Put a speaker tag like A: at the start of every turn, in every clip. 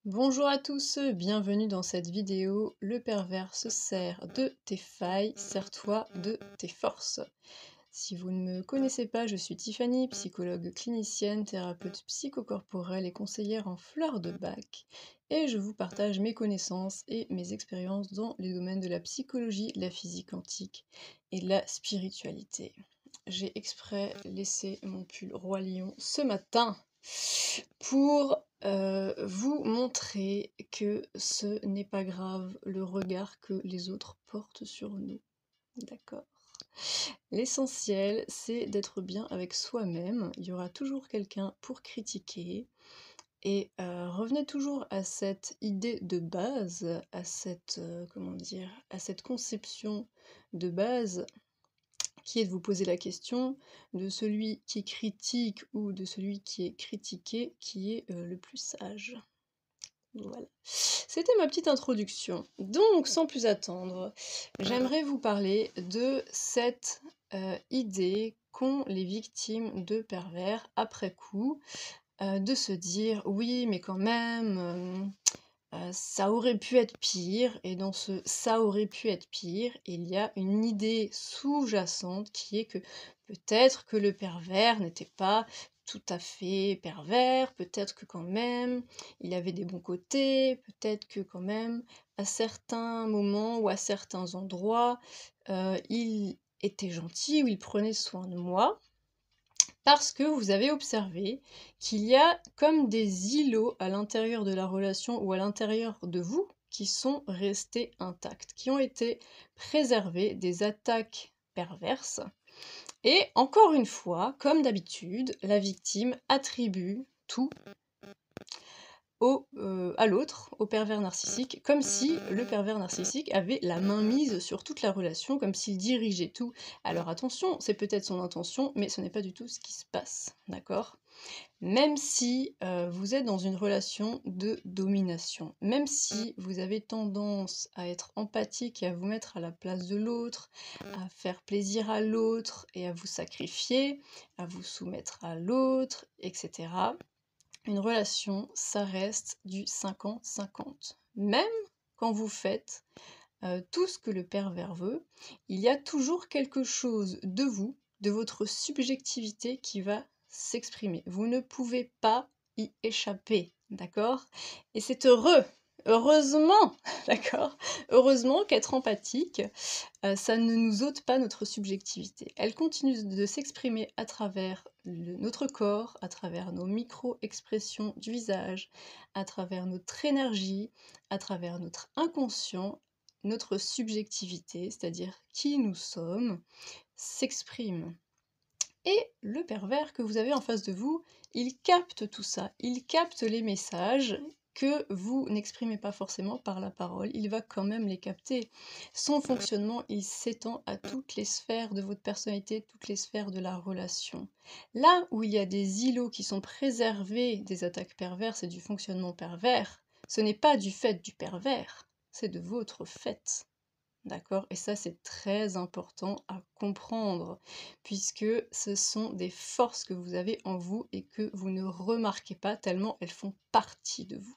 A: Bonjour à tous, bienvenue dans cette vidéo. Le pervers se sert de tes failles, sers-toi de tes forces. Si vous ne me connaissez pas, je suis Tiffany, psychologue clinicienne, thérapeute psychocorporelle et conseillère en fleurs de bac. Et je vous partage mes connaissances et mes expériences dans les domaines de la psychologie, la physique quantique et la spiritualité. J'ai exprès laissé mon pull Roi Lion ce matin pour vous montrer que ce n'est pas grave le regard que les autres portent sur nous. D'accord? L'essentiel, c'est d'être bien avec soi-même. Il y aura toujours quelqu'un pour critiquer. Et revenez toujours à cette idée de base, à cette, comment dire, à cette conception de base qui est de vous poser la question de celui qui critique ou de celui qui est critiqué, qui est le plus sage. Voilà. C'était ma petite introduction. Donc, sans plus attendre, j'aimerais vous parler de cette idée qu'ont les victimes de pervers après coup, de se dire oui, mais quand même, ça aurait pu être pire, et dans ce ça aurait pu être pire, il y a une idée sous-jacente qui est que peut-être que le pervers n'était pas tout à fait pervers, peut-être que quand même il avait des bons côtés, peut-être que quand même à certains moments ou à certains endroits, il était gentil ou il prenait soin de moi. Parce que vous avez observé qu'il y a comme des îlots à l'intérieur de la relation ou à l'intérieur de vous qui sont restés intacts, qui ont été préservés des attaques perverses. Et encore une fois, comme d'habitude, la victime attribue tout à l'autre, au pervers narcissique, comme si le pervers narcissique avait la main mise sur toute la relation, comme s'il dirigeait tout. Alors attention, c'est peut-être son intention, mais ce n'est pas du tout ce qui se passe, d'accord? Même si vous êtes dans une relation de domination, même si vous avez tendance à être empathique et à vous mettre à la place de l'autre, à faire plaisir à l'autre et à vous sacrifier, à vous soumettre à l'autre, etc. Une relation, ça reste du 50-50. Même quand vous faites tout ce que le pervers veut, il y a toujours quelque chose de vous, de votre subjectivité qui va s'exprimer. Vous ne pouvez pas y échapper, d'accord? Et c'est heureux, heureusement, d'accord? Heureusement qu'être empathique, ça ne nous ôte pas notre subjectivité. Elle continue de s'exprimer à travers notre corps, à travers nos micro-expressions du visage, à travers notre énergie, à travers notre inconscient. Notre subjectivité, c'est-à-dire qui nous sommes, s'exprime. Et le pervers que vous avez en face de vous, il capte tout ça, il capte les messages que vous n'exprimez pas forcément par la parole, il va quand même les capter. Son fonctionnement, il s'étend à toutes les sphères de votre personnalité, toutes les sphères de la relation. Là où il y a des îlots qui sont préservés des attaques perverses et du fonctionnement pervers, ce n'est pas du fait du pervers, c'est de votre fait. D'accord? Et ça, c'est très important à comprendre, puisque ce sont des forces que vous avez en vous et que vous ne remarquez pas tellement elles font partie de vous.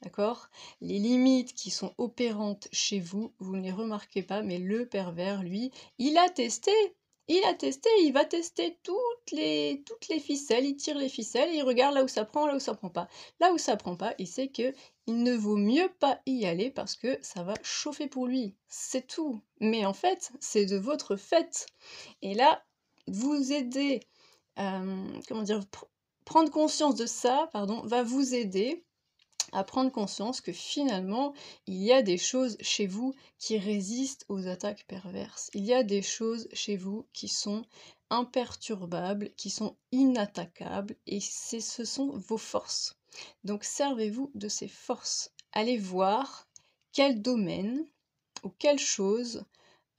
A: D'accord? Les limites qui sont opérantes chez vous, vous ne les remarquez pas, mais le pervers, lui, il a testé. Il va tester toutes les ficelles, il tire les ficelles et il regarde là où ça prend, là où ça prend pas. Là où ça prend pas, il sait que il ne vaut mieux pas y aller parce que ça va chauffer pour lui. C'est tout. Mais en fait, c'est de votre fait. Et là, vous aider, comment dire, prendre conscience de ça, pardon, va vous aider à prendre conscience que finalement, il y a des choses chez vous qui résistent aux attaques perverses. Il y a des choses chez vous qui sont imperturbables, qui sont inattaquables, et ce sont vos forces. Donc servez-vous de ces forces. Allez voir quel domaine ou quelle chose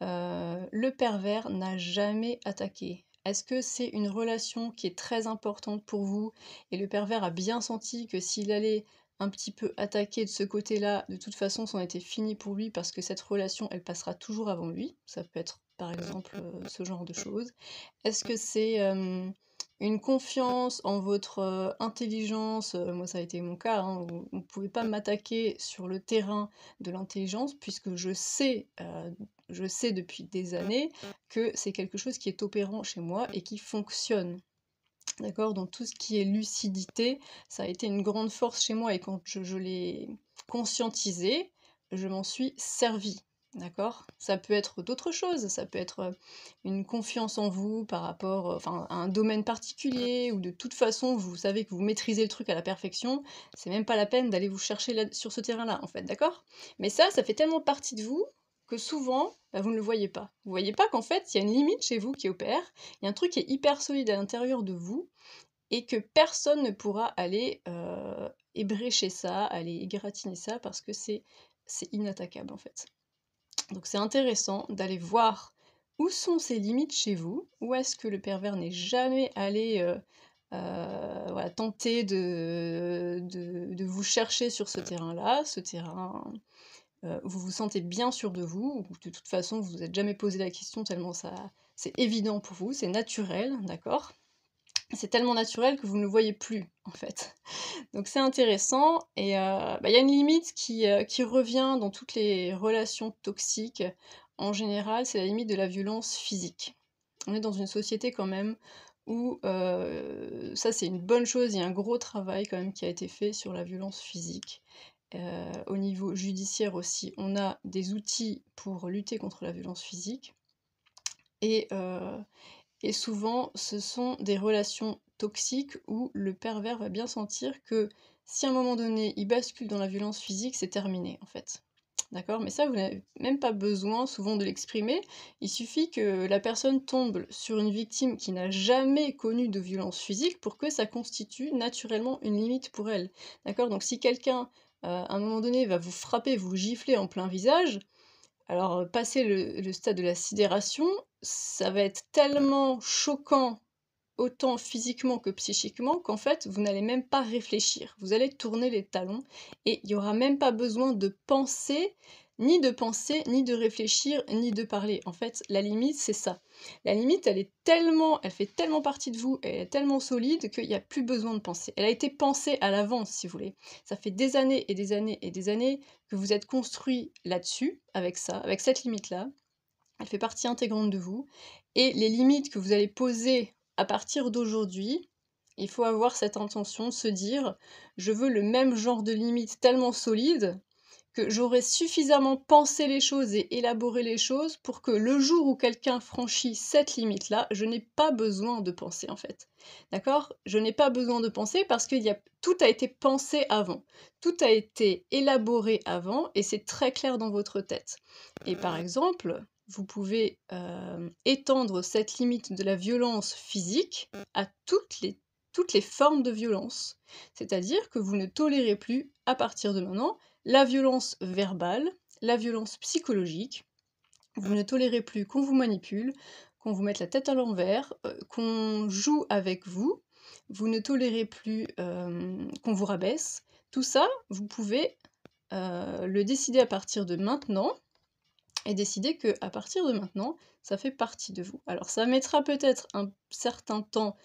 A: le pervers n'a jamais attaqué. Est-ce que c'est une relation qui est très importante pour vous et le pervers a bien senti que s'il allait un petit peu attaquer de ce côté-là, de toute façon, c'en était fini pour lui parce que cette relation, elle passera toujours avant lui. Ça peut être, par exemple, ce genre de choses. Est-ce que c'est une confiance en votre intelligence, moi ça a été mon cas, hein, vous ne pouvez pas m'attaquer sur le terrain de l'intelligence puisque je sais depuis des années que c'est quelque chose qui est opérant chez moi et qui fonctionne. D'accord? Donc tout ce qui est lucidité, ça a été une grande force chez moi et quand je l'ai conscientisé, je m'en suis servie. D'accord? Ça peut être d'autres choses, ça peut être une confiance en vous par rapport enfin, à un domaine particulier, ou de toute façon, vous savez que vous maîtrisez le truc à la perfection, c'est même pas la peine d'aller vous chercher sur ce terrain-là, en fait, d'accord? Mais ça fait tellement partie de vous que souvent, bah, vous ne le voyez pas. Vous voyez pas qu'en fait, il y a une limite chez vous qui opère, il y a un truc qui est hyper solide à l'intérieur de vous, et que personne ne pourra aller ébrécher ça, aller égratigner ça, parce que c'est inattaquable en fait. Donc c'est intéressant d'aller voir où sont ces limites chez vous, où est-ce que le pervers n'est jamais allé voilà, tenter de vous chercher sur ce terrain-là, ce terrain où vous vous sentez bien sûr de vous, où de toute façon vous vous êtes jamais posé la question tellement ça c'est évident pour vous, c'est naturel, d'accord? C'est tellement naturel que vous ne le voyez plus, en fait. Donc c'est intéressant et bah, y a une limite qui revient dans toutes les relations toxiques. En général, c'est la limite de la violence physique. On est dans une société quand même où, ça c'est une bonne chose, il y a un gros travail quand même qui a été fait sur la violence physique. Au niveau judiciaire aussi, on a des outils pour lutter contre la violence physique et souvent, ce sont des relations toxiques où le pervers va bien sentir que si à un moment donné, il bascule dans la violence physique, c'est terminé, en fait. D'accord? Mais ça, vous n'avez même pas besoin souvent de l'exprimer. Il suffit que la personne tombe sur une victime qui n'a jamais connu de violence physique pour que ça constitue naturellement une limite pour elle. D'accord? Donc si quelqu'un, à un moment donné, va vous frapper, vous gifler en plein visage, alors, passer le stade de la sidération, ça va être tellement choquant, autant physiquement que psychiquement, qu'en fait, vous n'allez même pas réfléchir. Vous allez tourner les talons et il y aura même pas besoin de penser, ni de réfléchir, ni de parler. En fait, la limite, c'est ça. La limite, elle fait tellement partie de vous, elle est tellement solide qu'il n'y a plus besoin de penser. Elle a été pensée à l'avance, si vous voulez. Ça fait des années et des années et des années que vous êtes construit là-dessus, avec ça, avec cette limite-là. Elle fait partie intégrante de vous. Et les limites que vous allez poser à partir d'aujourd'hui, il faut avoir cette intention de se dire, je veux le même genre de limite tellement solide que j'aurais suffisamment pensé les choses et élaboré les choses pour que le jour où quelqu'un franchit cette limite-là, je n'ai pas besoin de penser en fait. D'accord? Je n'ai pas besoin de penser parce que tout a été pensé avant. Tout a été élaboré avant et c'est très clair dans votre tête. Et par exemple, vous pouvez étendre cette limite de la violence physique à toutes les formes de violence. C'est-à-dire que vous ne tolérez plus, à partir de maintenant, la violence verbale, la violence psychologique. Vous ne tolérez plus qu'on vous manipule, qu'on vous mette la tête à l'envers, qu'on joue avec vous. Vous ne tolérez plus qu'on vous rabaisse. Tout ça, vous pouvez le décider à partir de maintenant et décider que à partir de maintenant, ça fait partie de vous. Alors ça mettra peut-être un certain temps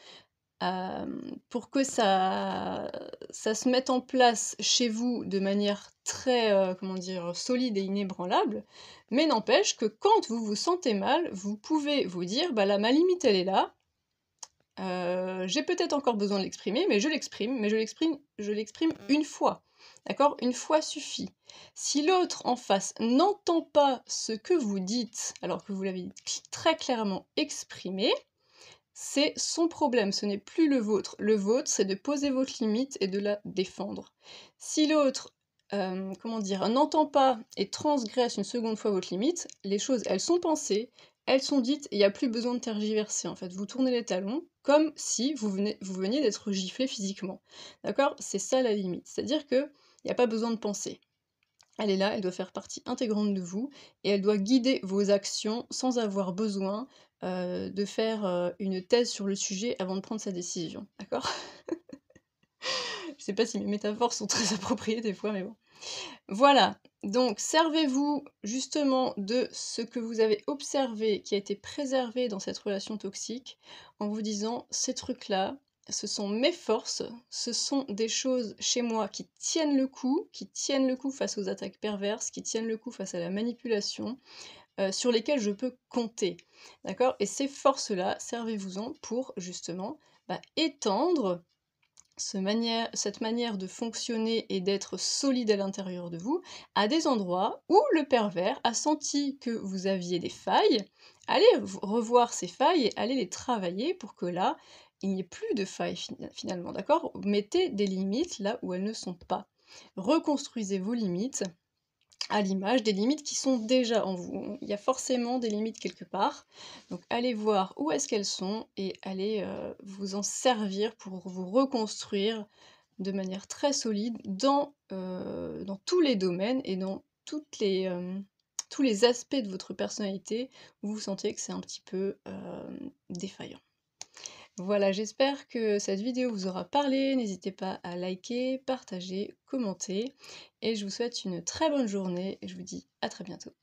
A: pour que ça se mette en place chez vous de manière très, comment dire? Solide et inébranlable, mais n'empêche que quand vous vous sentez mal, vous pouvez vous dire: «Bah là, ma limite, elle est là, j'ai peut-être encore besoin de l'exprimer, mais je l'exprime une fois». D'accord? Une fois suffit. Si l'autre en face n'entend pas ce que vous dites, alors que vous l'avez très clairement exprimé, c'est son problème, ce n'est plus le vôtre. Le vôtre, c'est de poser votre limite et de la défendre. Si l'autre, comment dire, n'entend pas et transgresse une seconde fois votre limite, les choses, elles sont pensées, elles sont dites, et il n'y a plus besoin de tergiverser, en fait. Vous tournez les talons comme si vous veniez d'être giflé physiquement. D'accord? C'est ça la limite. C'est-à-dire qu'il n'y a pas besoin de penser. Elle est là, elle doit faire partie intégrante de vous et elle doit guider vos actions sans avoir besoin de faire une thèse sur le sujet avant de prendre sa décision, d'accord? Je sais pas si mes métaphores sont très appropriées des fois, mais bon. Voilà, Donc servez-vous justement de ce que vous avez observé, qui a été préservé dans cette relation toxique, en vous disant: «Ces trucs-là, ce sont mes forces, ce sont des choses chez moi qui tiennent le coup face aux attaques perverses, qui tiennent le coup face à la manipulation, sur lesquelles je peux compter». D'accord? Et ces forces-là, servez-vous-en pour justement, étendre cette manière de fonctionner et d'être solide à l'intérieur de vous, à des endroits où le pervers a senti que vous aviez des failles. Allez revoir ces failles et allez les travailler pour que là, il n'y ait plus de failles finalement, d'accord? Mettez des limites là où elles ne sont pas. Reconstruisez vos limites à l'image des limites qui sont déjà en vous. Il y a forcément des limites quelque part, donc allez voir où est-ce qu'elles sont et allez, vous en servir pour vous reconstruire de manière très solide dans tous les domaines et dans tous les aspects de votre personnalité où vous sentez que c'est un petit peu, défaillant. Voilà, j'espère que cette vidéo vous aura parlé. N'hésitez pas à liker, partager, commenter et je vous souhaite une très bonne journée et je vous dis à très bientôt.